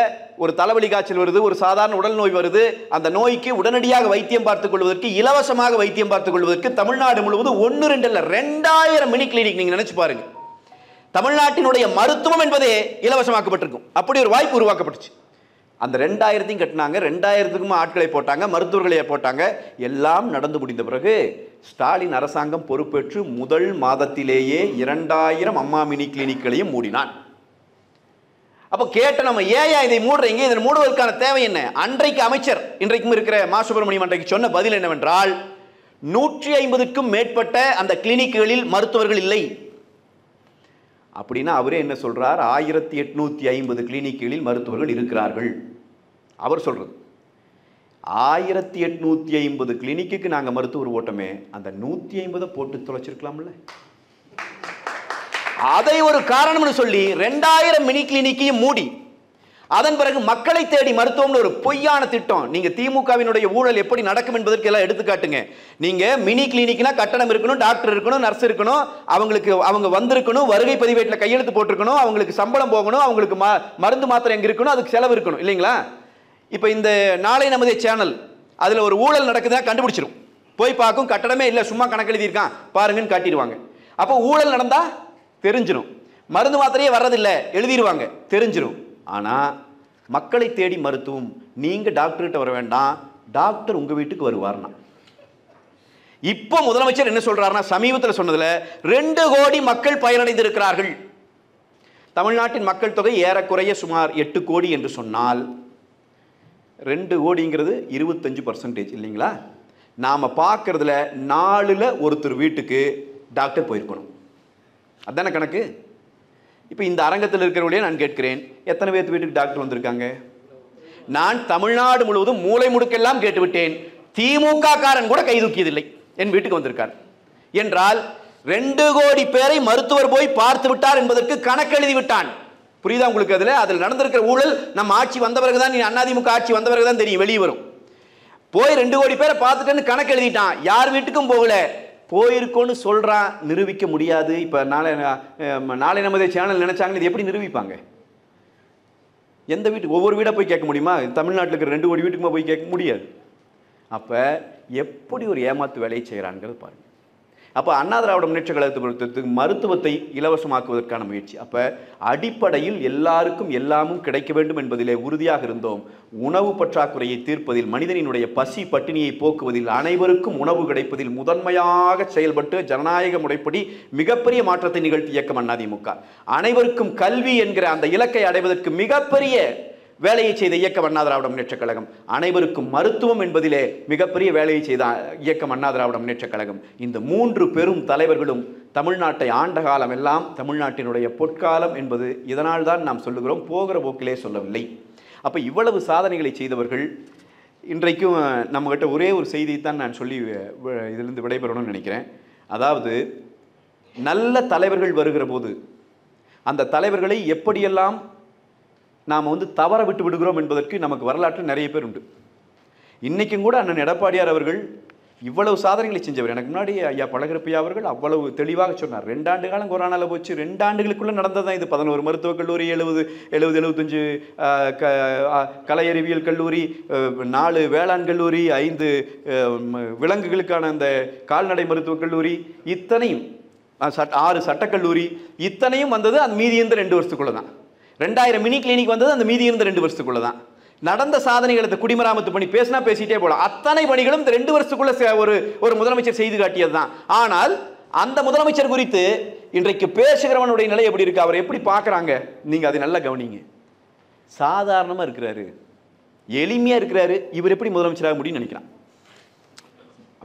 ஒரு தலைவலி காய்ச்சல் வருது, ஒரு சாதாரண உடல் நோய் வருது, அந்த நோய்க்கு உடனடியாக வைத்தியம் பார்த்துக் கொள்வதற்கு, இலவசமாக வைத்தியம் பார்த்துக் கொள்வதற்கு தமிழ்நாடு முழுவதும் 1 2 இல்ல 2000 மினி கிளினிக். நீங்க நினைச்சு பாருங்க, தமிழ்நாட்டினுடைய மருத்துவம் என்பதே இலவசமாக்கப்பட்டிருக்கும். அப்படி ஒரு வாய்ப்பு உருவாக்கப்பட்டுச்சு. அந்த 2000 கட்டினாங்க, 2000க்கும் ஆட்களை போட்டாங்க, மருத்துவர்களை போட்டாங்க. எல்லாம் நடந்து முடிந்த பிறகு ஸ்டாலின் அரசாங்கம் பொறுப்பேற்று முதல் மாதத்திலேயே 2000 அம்மா மினி கிளினிக்களையும் மூடினான். அப்ப கேட்ட நம்ம, ஏன் இதை மூடுறீங்க, இதை மூடுவதற்கான தேவை என்ன? அன்றைக்கு அமைச்சர், இன்றைக்கும் இருக்கிற மா சுப்பிரமணியம் அன்றைக்கு சொன்ன பதில் என்னவென்றால், 150க்கும் மேற்பட்ட அந்த கிளினிக்குகளில் மருத்துவர்கள் இல்லை. அப்படின்னா அவரே என்ன சொல்றார், 1850 கிளினிக்குகளில் மருத்துவர்கள் இருக்கிறார்கள். அவர் சொல்றது 1850 கிளினிக்கு நாங்க மருத்துவர் ஓட்டமே, அந்த 150 போட்டு தொலைச்சிருக்கலாம்ல. அதை ஒரு காரணம்னு சொல்லி 2000 மினி கிளினிக்கையும் மூடி, அதன் பிறகு மக்களை தேடி மருத்துவம்னு ஒரு பொய்யான திட்டம். நீங்க திமுகவினுடைய ஊழல் எப்படி நடக்கும் என்பதற்கு எல்லாம் எடுத்துக்காட்டுங்க. நீங்க மினி கிளினிக்னா கட்டணம் இருக்கணும், டாக்டர் இருக்கணும், நர்ஸ் இருக்கணும், அவங்க வந்திருக்கணும், வருகை பதிவேட்டில் கையெழுத்து போட்டிருக்கணும், அவங்களுக்கு சம்பளம் போகணும், அவங்களுக்கு மருந்து மாத்திரை எங்க இருக்கணும், அதுக்கு செலவு இருக்கணும் இல்லைங்களா? இப்ப இந்த நாளை நமதே சேனல் அதுல ஒரு ஊழல் நடக்குதா கண்டுபிடிச்சிரும், போய் பார்க்கும், கட்டணமே இல்லை, சும்மா கணக்கு எழுதியிருக்கான் பாருங்கன்னு காட்டிடுவாங்க. அப்போ ஊழல் நடந்தா தெரிஞ்சிடும், மருந்து மாத்திரையே வர்றதில்லை எழுதிடுவாங்க, தெரிஞ்சிடும். ஆனா மக்களை தேடி மருத்துவம், நீங்க டாக்டர்கிட்ட வர வேண்டாம், டாக்டர் உங்க வீட்டுக்கு வருவார்னா. இப்போ முதலமைச்சர் என்ன சொல்றாருன்னா, சமீபத்தில் சொன்னதுல 2 கோடி மக்கள் பயனடைந்திருக்கிறார்கள். தமிழ்நாட்டின் மக்கள் தொகை ஏறக்குறைய சுமார் 8 கோடி என்று சொன்னால் 2 கோடிங்கிறது 25% இல்லைங்களா? நாம பார்க்கறதுல 4ல் ஒருத்தர் வீட்டுக்கு டாக்டர் போயிருக்கணும், அதான கணக்கு. இப்போ இந்த அரங்கத்தில் இருக்கிறவர்களே நான் கேட்கிறேன், எத்தனை பேர் வீட்டுக்கு டாக்டர் வந்திருக்காங்க? நான் தமிழ்நாடு முழுவதும் மூலை முடுக்கெல்லாம் கேட்டுவிட்டேன், திமுக காரன் கூட கை தூக்கியதில்லை என் வீட்டுக்கு வந்திருக்கார் என்றால் 2 கோடி பேரை மருத்துவர் போய் பார்த்து விட்டார் என்பதற்கு கணக்கு எழுதி விட்டான். புரியுதா உங்களுக்கு? அதில் நடந்திருக்கிற ஊழல் நம்ம ஆட்சி வந்த பிறகுதான், நீ அதிமுக ஆட்சி வந்த பிறகுதான் தெரியும், வெளியே வரும். போய் 2 கோடி பேரை பார்த்துட்டேன்னு கணக்கு எழுதிட்டான், யார் வீட்டுக்கும் போகல, போயிருக்கோன்னு சொல்றான், நிரூபிக்க முடியாது. இப்ப நாளை நமதே சேனல் நினைச்சாங்க, இது எப்படி நிரூபிப்பாங்க? எந்த வீட்டுக்கு, ஒவ்வொரு வீடா போய் கேட்க முடியுமா? தமிழ்நாட்டில் இருக்கிற 2 கோடி வீட்டுக்குமா போய் கேட்க முடியாது. அப்ப எப்படி ஒரு ஏமாத்து வேலையை செய்யறாங்கிறது பாருங்க. அப்ப அண்ணா திராவிட முன்னேற்ற கழகத்துக்கு மருத்துவத்தை இலவசமாக்குவதற்கான முயற்சி. அப்ப அடிப்படையில் எல்லாருக்கும் எல்லாமும் கிடைக்க வேண்டும் என்பதிலே உறுதியாக இருந்தோம். உணவு பற்றாக்குறையை தீர்ப்பதில், மனிதனினுடைய பசி பட்டினியை போக்குவதில், அனைவருக்கும் உணவு கிடைப்பதில் முதன்மையாக செயல்பட்டு ஜனநாயக முறைப்படி மிகப்பெரிய மாற்றத்தை நிகழ்த்தி இயக்கம் அதிமுக. அனைவருக்கும் கல்வி என்கிற அந்த இலக்கை அடைவதற்கு மிகப்பெரிய வேலையை செய்த இயக்கம் அண்ணா திராவிட முன்னேற்ற கழகம். அனைவருக்கும் மருத்துவம் என்பதிலே மிகப்பெரிய வேலையை செய்த இயக்கம் அண்ணா திராவிட முன்னேற்ற கழகம். இந்த 3 பெரும் தலைவர்களும் தமிழ்நாட்டை ஆண்ட காலம் எல்லாம் தமிழ்நாட்டினுடைய பொற்காலம் என்பது இதனால் தான் நாம் சொல்லுகிறோம், போகிற போக்கிலே சொல்லவில்லை. அப்போ இவ்வளவு சாதனைகளை செய்தவர்கள் இன்றைக்கும் நம்மகிட்ட ஒரே ஒரு செய்தியைத்தான் நான் சொல்லி இதிலிருந்து விடைபெறணும்னு நினைக்கிறேன். அதாவது நல்ல தலைவர்கள் வருகிற போது அந்த தலைவர்களை எப்படியெல்லாம் நாம் தவற விட்டு விடுகிறோம் என்பதற்கு நமக்கு வரலாற்று நிறைய பேர் உண்டு. இன்றைக்கும் கூட அண்ணன் எடப்பாடியார் அவர்கள் இவ்வளவு சாதனைகளை செஞ்சவர். எனக்கு முன்னாடி ஐயா பழகரப்பையா அவர்கள் அவ்வளவு தெளிவாக சொன்னார். 2 ஆண்டு காலம் கொரோனாவில் போச்சு, 2 ஆண்டுகளுக்குள்ளே நடந்ததுதான் இது. 11 மருத்துவக் கல்லூரி, 75 கலை அறிவியல் கல்லூரி, 4 வேளாண் கல்லூரி, 5 விலங்குகளுக்கான அந்த கால்நடை மருத்துவக் கல்லூரி, இத்தனையும் 6 சட்டக்கல்லூரி, இத்தனையும் வந்தது அந்த மீதி இருந்த 2 வருஷத்துக்குள்ள தான். 2000 மினி கிளினிக் வந்தது அந்த மீதி இருந்த 2 வருஷத்துக்குள்ள தான். நடந்த சாதனைகளை குடிமராமத்து பணி பேசினா பேசிட்டே போலாம். அத்தனை பணிகளும் இந்த 2 வருஷத்துக்குள்ள ஒரு முதலமைச்சர் செய்து காட்டியது தான். ஆனால் அந்த முதலமைச்சர் குறித்து இன்றைக்கு பேசுகிறவனுடைய நிலை எப்படி இருக்கு, அவர் எப்படி பார்க்கறாங்க, நீங்க அதை நல்லா கவனிங்க. சாதாரணமா இருக்கிறாரு, எளிமையா இருக்கிறாரு, இவர் எப்படி முதலமைச்சராக முடியும்னு நினைக்கிறான்.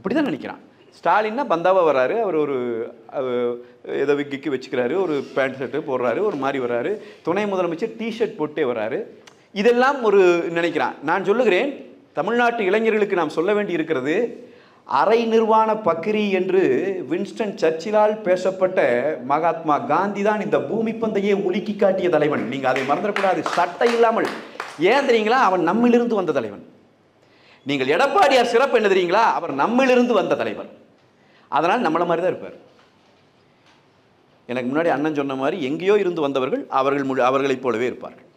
அப்படிதான் நினைக்கிறான். ஸ்டாலின்னா பந்தாவாக வர்றாரு, அவர் ஒரு ஏதோ விக்கிக்கு வச்சுக்கிறாரு, ஒரு பேண்ட் ஷர்ட்டு போடுறாரு, ஒரு மாதிரி வர்றாரு, துணை முதலமைச்சர் டிஷர்ட் போட்டே வர்றாரு. இதெல்லாம் ஒரு நினைக்கிறான். நான் சொல்லுகிறேன், தமிழ்நாட்டு இளைஞர்களுக்கு நாம் சொல்ல வேண்டி இருக்கிறது, அரை நிர்வாண பக்கிரி என்று வின்ஸ்டன் சர்ச்சிலால் பேசப்பட்ட மகாத்மா காந்தி தான் இந்த பூமி பந்தையே உலுக்கி காட்டிய தலைவன். நீங்க அதை மறந்துடக்கூடாது. சட்டை இல்லாமல். ஏன் தெரியுங்களா? அவன் நம்மிலிருந்து வந்த தலைவன். நீங்கள் எடப்பாடியார் சிறப்பு என்ன தெரியுங்களா? அவர் நம்மிலிருந்து வந்த தலைவர். அதனால் நம்மள மாதிரி தான் இருப்பார். எனக்கு முன்னாடி அண்ணன் சொன்ன மாதிரி எங்கேயோ இருந்து வந்தவர்கள் அவர்களைப் போலவே இருப்பார்கள்.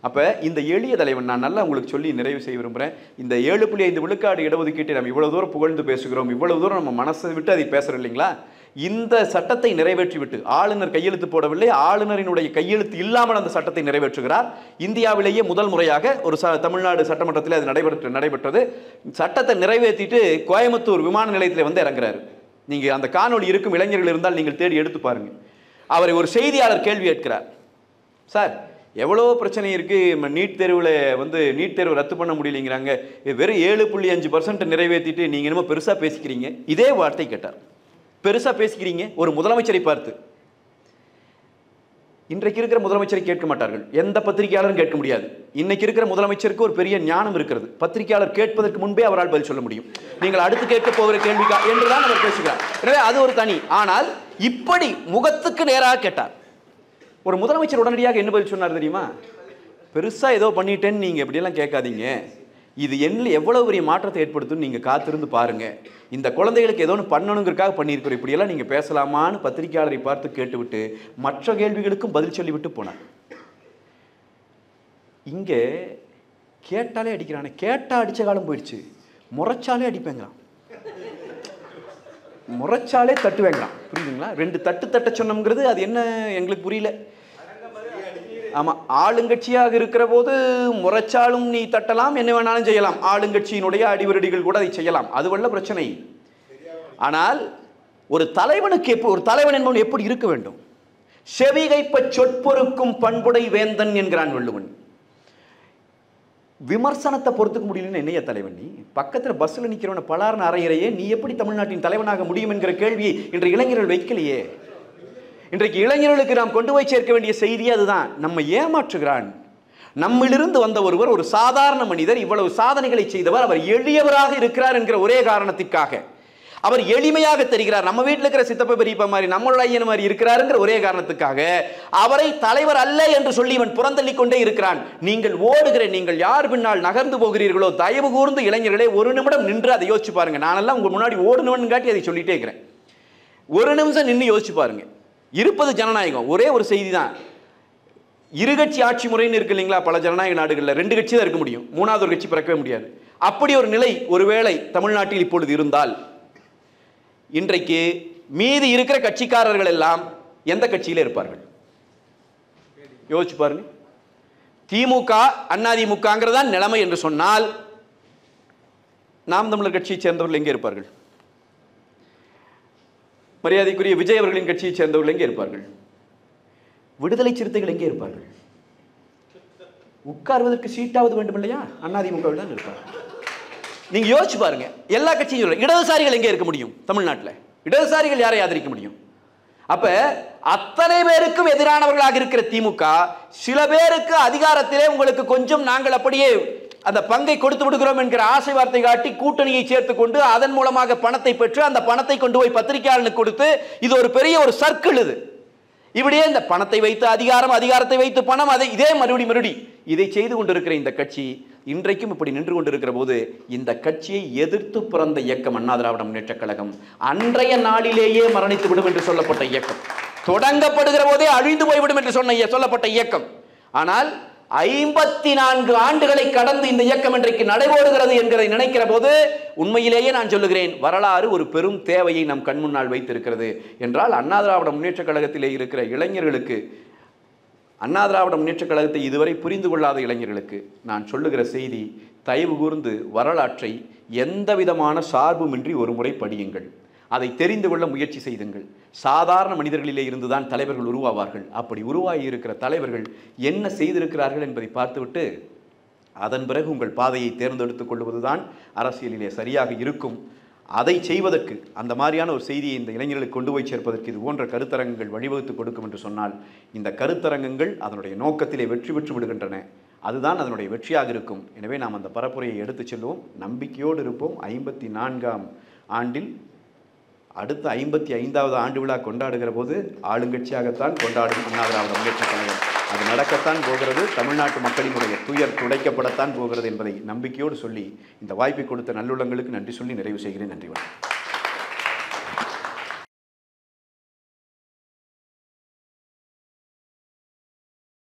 அப்போ இந்த எளிய தலைவன், நான் நல்லா உங்களுக்கு சொல்லி நிறைவு செய்ய விரும்புகிறேன். இந்த 7.5 விழுக்காடு இடஒதுக்கீட்டை நம்ம இவ்வளவு தூரம் புகழ்ந்து பேசுகிறோம், இவ்வளவு தூரம் நம்ம மனசை விட்டு அதை பேசுகிறோம் இல்லைங்களா? இந்த சட்டத்தை நிறைவேற்றி விட்டு ஆளுநர் கையெழுத்து போடவில்லை, ஆளுநரினுடைய கையெழுத்து இல்லாமல் அந்த சட்டத்தை நிறைவேற்றுகிறார். இந்தியாவிலேயே முதல் முறையாக ஒரு தமிழ்நாடு சட்டமன்றத்தில் அது நடைபெற்றது. சட்டத்தை நிறைவேற்றிட்டு கோயம்புத்தூர் விமான நிலையத்தில் வந்து இறங்குறாரு. நீங்கள் அந்த காணொலி இருக்கும் இளைஞர்கள் இருந்தால் நீங்கள் தேடி எடுத்து பாருங்க. அவரை ஒரு செய்தியாளர் கேள்வி கேட்கிறார். சார், எவ்வளோ பிரச்சனை இருக்குது, நீட் தேர்வில் வந்து நீட் தேர்வு ரத்து பண்ண முடியலைங்கிறாங்க, வெறும் 7.5% நிறைவேற்றிட்டு நீங்கள் என்னமோ பெருசாக பேசிக்கிறீங்க. இதே வார்த்தை கேட்டார். பெருசாக பேசிக்கிறீங்க ஒரு முதலமைச்சரை பார்த்து. இன்றைக்கு இருக்கிற முதலமைச்சரை கேட்க மாட்டார்கள், எந்த பத்திரிகையாளரும் கேட்க முடியாது. இன்னைக்கு இருக்கிற முதலமைச்சருக்கு ஒரு பெரிய ஞானம் இருக்கிறது. பத்திரிகையாளர் கேட்பதற்கு முன்பே அவரால் பதில் சொல்ல முடியும். நீங்கள் அடுத்து கேட்க போகிற கேள்விக்கா என்றுதான் அவர் பேசுகிறார். எனவே அது ஒரு தனி. ஆனால் இப்படி முகத்துக்கு நேராக கேட்டார். ஒரு முதலமைச்சர் உடனடியாக என்ன பதில் சொன்னார் தெரியுமா? பெருசா ஏதோ பண்ணிட்டேன்னு நீங்க எப்படியெல்லாம் கேட்காதீங்க, இது எவ்வளவு பெரிய மாற்றத்தை ஏற்படுத்தும் நீங்க காத்திருந்து பாருங்க. இந்த குழந்தைகளுக்கு ஏதோ ஒன்று பண்ணணுங்கிறதுக்காக பண்ணியிருக்கிறோம், இப்படியெல்லாம் நீங்க பேசலாமான்னு பத்திரிகையாளரை பார்த்து கேட்டுவிட்டு மற்ற கேள்விகளுக்கும் பதில் சொல்லிவிட்டு போனார். இங்க கேட்டாலே அடிக்கிறானே, கேட்டா அடிச்ச காலம் போயிடுச்சு. முறைச்சாலே அடிப்பேங்கிறான், முறைச்சாலே தட்டுவேங்கிறான். புரியுதுங்களா? 2 தட்ட சொன்னோம்ங்கிறது அது என்ன எங்களுக்கு புரியல. ஆமா, ஆளுங்கட்சியாக இருக்கிற போது முறைச்சாலும் நீ தட்டலாம், என்ன வேணாலும் செய்யலாம். ஆளுங்கட்சியினுடைய அடிவரடிகள் கூட அதை செய்யலாம், அது வல்ல பிரச்சனை. ஆனால் ஒரு தலைவனுக்கு ஒரு தலைவன் என்பவன் எப்படி இருக்க வேண்டும்? செவிகைப்ப சொற்பொருக்கும் பண்புடை வேந்தன் என்கிறான் வள்ளுவன். விமர்சனத்தை பொறுத்துக்க முடியலன்னு என்னைய தலைவன் நீ? பக்கத்தில் பஸ்ஸில் நிற்கிறவன பலார்னு அறையிறையே நீ எப்படி தமிழ்நாட்டின் தலைவனாக முடியும் என்கிற கேள்வியை இன்று இளைஞர்கள் வைக்கலையே. இன்றைக்கு இளைஞர்களுக்கு நாம் கொண்டு போய் சேர்க்க வேண்டிய செய்தி அதுதான். நம்ம ஏமாற்றுகிறான். நம்மிலிருந்து வந்த ஒருவர், ஒரு சாதாரண மனிதர், இவ்வளவு சாதனைகளை செய்தவர், அவர் எளியவராக இருக்கிறார் என்கிற ஒரே காரணத்திற்காக, அவர் எளிமையாக தெரிகிறார், நம்ம வீட்டில் இருக்கிற சித்தப்ப பெரியப்பா மாதிரி நம்மளோட ஐயன் மாதிரி இருக்கிறாருங்கிற ஒரே காரணத்துக்காக அவரை தலைவர் அல்ல என்று சொல்லி இவன் புறந்தள்ளிக் கொண்டே இருக்கிறான். நீங்கள் நீங்கள் யார் பின்னால் நகர்ந்து போகிறீர்களோ தயவு கூர்ந்து இளைஞர்களே ஒரு நிமிடம் நின்று அதை யோசிச்சு பாருங்க. நானெல்லாம் உங்க முன்னாடி ஓடணும்னு காட்டி அதை சொல்லிட்டே இருக்கிறேன். ஒரு நிமிஷம் நின்று யோசிச்சு பாருங்க. இருப்பது ஜனநாயகம். ஒரே ஒரு செய்தி தான், இருகட்சி ஆட்சி முறைன்னு இருக்கு இல்லைங்களா? பல ஜனநாயக நாடுகளில் 2 கட்சி தான் இருக்க முடியும், 3வது ஒரு கட்சி பிறக்கவே முடியாது. அப்படி ஒரு நிலை ஒருவேளை தமிழ்நாட்டில் இப்பொழுது இருந்தால், இன்றைக்கு மீதி இருக்கிற கட்சிக்காரர்கள் எல்லாம் எந்த கட்சியில இருப்பார்கள்? யோசிச்சு பாருங்க. திமுக அதிமுகங்கிறதான் நிலைமை என்று சொன்னால், நாம் தமிழர் கட்சியை சேர்ந்தவர்கள் எங்கே இருப்பார்கள்? மரியாதைக்குரிய விஜய் அவர்களின் கட்சியை சேர்ந்தவர்கள் எங்கே இருப்பார்கள்? விடுதலை சிறுத்தைகள் எங்கே இருப்பார்கள்? உட்கார்வதற்கு சீட்டாவது வேண்டும் இல்லையா? அதிமுகவில் தான் இருப்பார். நீங்க யோசிச்சு பாருங்க. எல்லா கட்சியும் இடதுசாரிகள் எங்கே இருக்க முடியும்? தமிழ்நாட்டில் இடதுசாரிகள் யாரை ஆதரிக்க முடியும்? அப்ப அத்தனை பேருக்கும் எதிரானவர்களாக இருக்கிற திமுக சில பேருக்கு அதிகாரத்திலே உங்களுக்கு கொஞ்சம் நாங்கள் அப்படியே அந்த பங்கை கொடுத்து விடுகிறோம் என்கிற ஆசை வார்த்தை காட்டி கூட்டணியை சேர்த்துக் கொண்டு அதன் மூலமாக பணத்தை பெற்று அந்த பணத்தை கொண்டு போய் பத்திரிகையாளனுக்கு கொடுத்து, இது ஒரு பெரிய ஒரு சர்க்கிள். இது இப்படியே இந்த பணத்தை வைத்து அதிகாரம், அதிகாரத்தை வைத்து பணம், அதை இதே மறுபடி இதை செய்து கொண்டிருக்கிற இந்த கட்சி இன்றைக்கும் இப்படி நின்று கொண்டிருக்கிற போது, இந்த கட்சியை எதிர்த்து பிறந்த இயக்கம் அண்ணா திராவிட முன்னேற்றக் கழகம் அன்றைய நாளிலேயே மரணித்து விடும் என்று சொல்லப்பட்ட இயக்கம், தொடங்கப்படுகிற போதே அழிந்து போய்விடும் என்று சொல்லப்பட்ட இயக்கம். ஆனால் 54 ஆண்டுகளை கடந்து இந்த இயக்கம் இன்றைக்கு நடைபெறுகிறது என்கிறதை நினைக்கிற போது உண்மையிலேயே நான் சொல்லுகிறேன், வரலாறு ஒரு பெரும் தேவையை நம் கண் முன்னால் வைத்திருக்கிறது. என்றால் அண்ணா திராவிட முன்னேற்றக் கழகத்திலே இருக்கிற இளைஞர்களுக்கு, அண்ணா திராவிட முன்னேற்றக் கழகத்தை இதுவரை புரிந்து கொள்ளாத இளைஞர்களுக்கு நான் சொல்லுகிற செய்தி, தயவு கூர்ந்து வரலாற்றை எந்த விதமான சார்புமின்றி ஒரு முறை படியுங்கள். அதை தெரிந்து கொள்ள முயற்சி செய்துங்கள். சாதாரண மனிதர்களிலே இருந்துதான் தலைவர்கள் உருவாவார்கள். அப்படி உருவாகி இருக்கிற தலைவர்கள் என்ன செய்திருக்கிறார்கள் என்பதை பார்த்துவிட்டு அதன் பிறகு உங்கள் பாதையை தேர்ந்தெடுத்துக் கொள்வதுதான் அரசியலிலே சரியாக இருக்கும். அதை செய்வதற்கு அந்த மாதிரியான ஒரு செய்தியை இந்த இளைஞர்களுக்கு கொண்டு போய் சேர்ப்பதற்கு இது போன்ற கருத்தரங்கங்கள் வழிவகுத்து கொடுக்கும் என்று சொன்னால் இந்த கருத்தரங்கங்கள் அதனுடைய நோக்கத்திலே வெற்றி பெற்று விடுகின்றன. அதுதான் அதனுடைய வெற்றியாக இருக்கும். எனவே நாம் அந்த பரப்புரையை எடுத்துச் செல்வோம், நம்பிக்கையோடு இருப்போம். 54ஆம் ஆண்டில் அடுத்த 55வது ஆண்டு விழா கொண்டாடுகிற போது ஆளுங்கட்சியாகத்தான் கொண்டாடும் அண்ணா திராவிட முன்னேற்றக் கழகம். அது நடக்கத்தான் போகிறது. தமிழ்நாட்டு மக்களினுடைய துயர் துடைக்கப்படத்தான் போகிறது என்பதை நம்பிக்கையோடு சொல்லி இந்த வாய்ப்பை கொடுத்த நல்லுள்ளங்களுக்கு நன்றி சொல்லி நிறைவு செய்கிறேன். நன்றி வணக்கம்.